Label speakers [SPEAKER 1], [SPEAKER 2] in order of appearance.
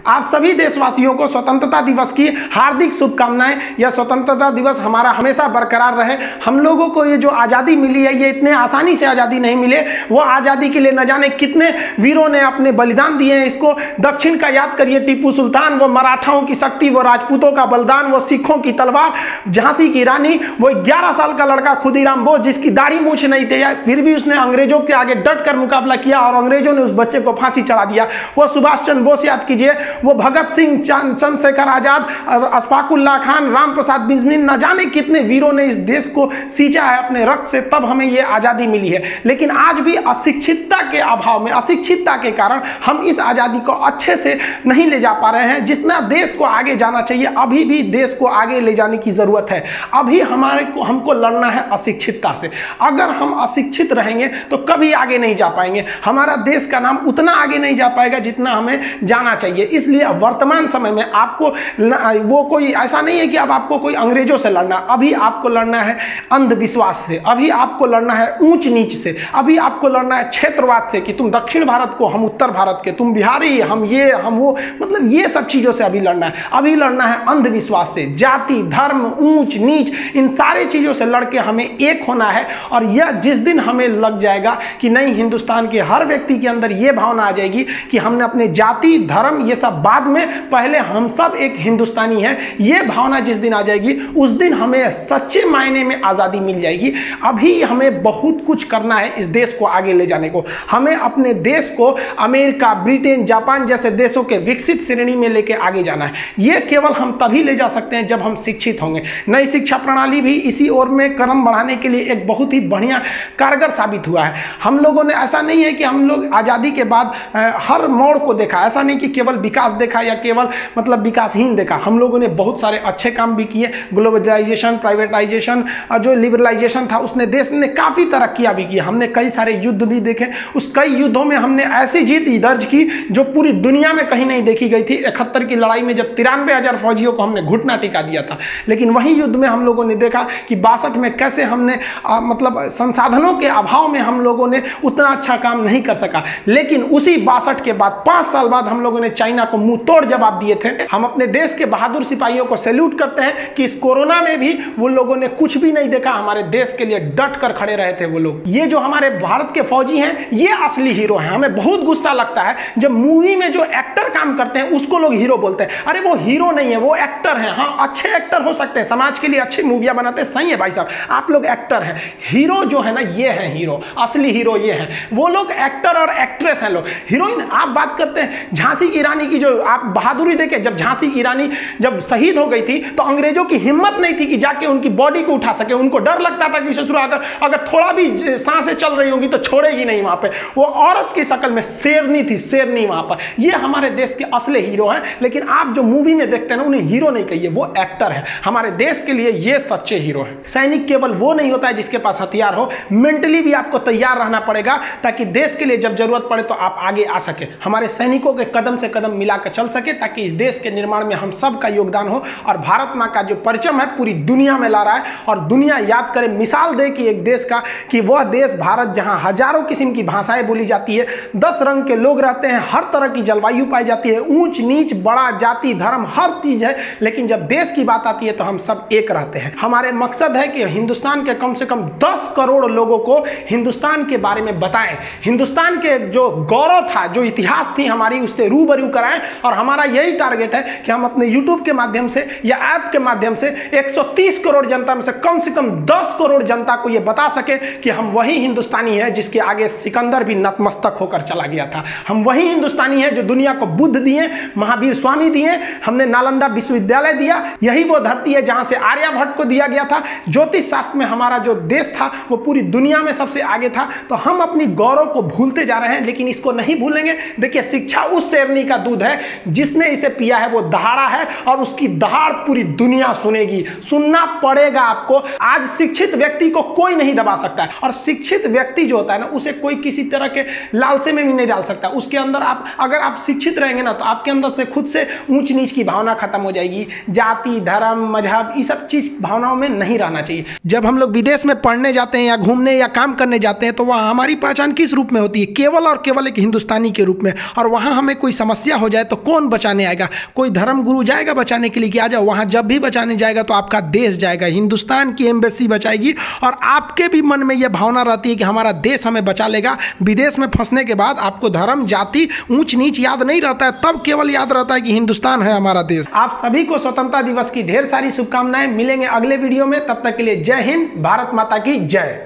[SPEAKER 1] आप सभी देशवासियों को स्वतंत्रता दिवस की हार्दिक शुभकामनाएं। यह स्वतंत्रता दिवस हमारा हमेशा बरकरार रहे। हम लोगों को ये जो आज़ादी मिली है, ये इतने आसानी से आज़ादी नहीं मिले। वो आज़ादी के लिए न जाने कितने वीरों ने अपने बलिदान दिए हैं। इसको दक्षिण का याद करिए, टीपू सुल्तान, वो मराठाओं की शक्ति, वो राजपूतों का बलिदान, वो सिखों की तलवार, झांसी की रानी, वो 11 साल का लड़का खुदीराम बोस जिसकी दाढ़ी मूछ नहीं थी, फिर भी उसने अंग्रेजों के आगे डट कर मुकाबला किया और अंग्रेजों ने उस बच्चे को फांसी चढ़ा दिया। वो सुभाष चंद्र बोस याद कीजिए, वो भगत सिंह, चंद्रशेखर आजाद, अशफाकुल्लाह खान, राम प्रसाद बिस्मिल, न जाने कितने वीरों ने इस देश को सींचा है अपने रक्त से, तब हमें ये आज़ादी मिली है। लेकिन आज भी अशिक्षितता के अभाव में, अशिक्षितता के कारण हम इस आज़ादी को अच्छे से नहीं ले जा पा रहे हैं। जितना देश को आगे जाना चाहिए, अभी भी देश को आगे ले जाने की ज़रूरत है। अभी हमको लड़ना है अशिक्षितता से। अगर हम अशिक्षित रहेंगे तो कभी आगे नहीं जा पाएंगे। हमारा देश का नाम उतना आगे नहीं जा पाएगा जितना हमें जाना चाहिए। इसलिए वर्तमान समय में आपको वो कोई ऐसा नहीं है कि अब आपको कोई अंग्रेजों से लड़ना, अभी आपको लड़ना है अंधविश्वास से, अभी आपको लड़ना है ऊंच नीच से, अभी आपको लड़ना है क्षेत्रवाद से कि तुम दक्षिण भारत को, हम उत्तर भारत के, तुम बिहारी, हम ये, हम वो, मतलब ये सब चीज़ों से अभी लड़ना है। अभी लड़ना है अंधविश्वास से, जाति, धर्म, ऊंच नीच, इन सारी चीज़ों से लड़के हमें एक होना है। और यह जिस दिन हमें लग जाएगा कि नहीं, हिंदुस्तान के हर व्यक्ति के अंदर यह भावना आ जाएगी कि हमने अपने जाति, धर्म, ये सब बाद में, पहले हम सब एक हिंदुस्तानी हैं, ये भावना जिस दिन आ जाएगी, उस दिन हमें सच्चे मायने में आज़ादी मिल जाएगी। अभी हमें बहुत कुछ करना है इस देश को आगे ले जाने को। हमें अपने देश को अमेरिका, ब्रिटेन, जापान जैसे देशों के विकसित श्रेणी में लेके आगे जाना है। ये केवल हम तभी ले जा सकते हैं जब हम शिक्षित होंगे। नई शिक्षा प्रणाली भी इसी ओर में कदम बढ़ाने के लिए एक बहुत ही बढ़िया कारगर साबित हुआ है। हम लोगों ने, ऐसा नहीं है कि हम लोग आज़ादी के बाद हर मोड़ को देखा, ऐसा नहीं कि केवल विकास देखा या केवल मतलब विकासहीन देखा। हम लोगों ने बहुत सारे अच्छे काम भी किए। ग्लोबलाइजेशन, प्राइवेटाइजेशन, जो लिबरलाइजेशन था, उसने देश ने काफ़ी तरक्कियाँ भी की। हमने कई सारे युद्ध भी देखे। उस कई युद्धों में हमने ऐसी जीत दर्ज की जो पूरी दुनिया में कहीं नहीं देखी गई थी। 71 की लड़ाई में जब 93,000 फौजियों को हमने घुटना टिका दिया था। लेकिन वही युद्ध में हम लोगों ने देखा कि 62 में कैसे हमने मतलब संसाधनों के अभाव में हम लोगों ने उतना अच्छा काम नहीं कर सका। लेकिन उसी 62 के बाद 5 साल बाद हम लोगों ने चाइना को मुंह तोड़ जवाब दिए थे। हम अपने देश के बहादुर सिपाहियों को सैल्यूट करते हैं कि इस कोरोना में भी वो लोगों ने कुछ भी नहीं देखा, हमारे देश के लिए डट कर खड़े रहे थे वो लोग। ये जो हमारे भारत के फौजी हैं, ये असली हीरो हैं। हमें बहुत गुस्सा लगता है जब मूवी में जो एक्टर काम करते हैं उसको लोग हीरो बोलते हैं। अरे वो हीरो नहीं है, वो एक्टर है। हाँ, अच्छे एक्टर हो सकते हैं, समाज के लिए अच्छी मूवियां बनाते हैं, सही है भाई साहब, आप लोग एक्टर हैं। हीरो जो है ना, ये है हीरो, असली हीरो ये है। वो लोग एक्टर और एक्ट्रेस हैं। लोग हीरोइन, आप बात करते हैं झांसी की रानी की, जो आप बहादुरी देखे। जब झांसी की रानी जब शहीद हो गई थी तो अंग्रेजों की हिम्मत नहीं थी कि जाके उनकी बॉडी को उठा सके। उनको डर लगता था कि ससुरा अगर थोड़ा भी सांसें चल रही होंगी तो छोड़ेगी नहीं वहां पे। वो औरत की शक्ल में शेरनी थी, शेरनी वहां पर। ये हमारे देश के असली हीरो हैं। लेकिन आप जो मूवी में देखते हैं ना, उन्हें हीरो नहीं कहिए, वो एक्टर है। हमारे देश के लिए ये सच्चे हीरो हैं। सैनिक केवल वो नहीं होता है जिसके पास हथियार हो, मेंटली भी आपको तैयार रहना पड़ेगा ताकि देश के लिए जब जरूरत पड़े तो आप आगे आ सके। हमारे सैनिकों के कदम से कदम मिलाकर चल सके ताकि इस देश के निर्माण में हम सब का योगदान हो। और भारत माँ का जो परचम है पूरी दुनिया में ला रहा है, और दुनिया याद करे, मिसाल दे कि एक देश का, कि वह देश भारत जहां हजारों किस्म की भाषाएं बोली जाती है, 10 रंग के लोग रहते हैं, हर तरह की जलवायु पाई जाती है, ऊंच नीच, बड़ा, जाति, धर्म, हर चीज है। लेकिन जब देश की बात आती है तो हम सब एक रहते हैं। हमारे मकसद है कि हिंदुस्तान के कम से कम 10 करोड़ लोगों को हिंदुस्तान के बारे में बताएं, हिंदुस्तान के जो गौरव था, जो इतिहास थी हमारी, उससे रूबरू कराएं। और हमारा यही टारगेट है कि हम अपने यूट्यूब के माध्यम से या ऐप के माध्यम से 130 करोड़ जनता में से कम 10 करोड़ जनता को यह बता सके कि हम वही हिंदुस्तानी हैं जिसके आगे सिकंदर भी नतमस्तक होकर चला गया था। हम वही हिंदुस्तानी हैं जो दुनिया को बुद्ध दिए, महावीर स्वामी दिए, हमने नालंदा विश्वविद्यालय दिया। यही वो धरती है जहां से आर्यभट्ट को दिया गया था। ज्योतिष शास्त्र में हमारा जो देश था वो पूरी दुनिया में सबसे आगे था। तो हम अपनी गौरव को भूलते जा रहे हैं, लेकिन इसको नहीं भूलेंगे। देखिए, शिक्षा उस शेरनी का दूध है जिसने इसे पिया है, वो दहाड़ा है, और उसकी दहाड़ पूरी दुनिया सुनेगी। सुनना पड़ेगा आपको। आज शिक्षित व्यक्ति को कोई नहीं दबा सकता है, और शिक्षित व्यक्ति जो होता है ना, उसे कोई किसी तरह के लालसे में भी नहीं डाल सकता। उसके अंदर अगर आप शिक्षित रहेंगे ना, तो आपके अंदर से खुद से ऊंच नीच की भावना खत्म हो जाएगी। जाति, धर्म, मजहब, ये सब चीज भावनाओं में नहीं रहना चाहिए। जब हम लोग विदेश में पढ़ने जाते हैं या घूमने या काम करने जाते हैं, तो वहाँ हमारी पहचान किस रूप में होती है? केवल और केवल एक हिंदुस्तानी के रूप में। और वहाँ हमें कोई समस्या हो जाए तो कौन बचाने आएगा? कोई धर्म गुरु जाएगा बचाने के लिए कि आ जाओ? वहाँ जब भी बचाने जाएगा तो आपका देश जाएगा, हिंदुस्तान की एम्बेसी बचाएगी, और आपके भी मन में यह भावना रहती है कि हमारा देश हमें बचा लेगा। विदेश में फंसने के बाद आपको धर्म, जाति, ऊंच नीच याद नहीं रहता है, तब केवल याद रहता है कि हिंदुस्तान है हमारा देश। आप सभी को स्वतंत्रता दिवस की ढेर सारी शुभकामनाएं। मिलेंगे अगले वीडियो में, तब तक के लिए जय हिंद, भारत माता की जय।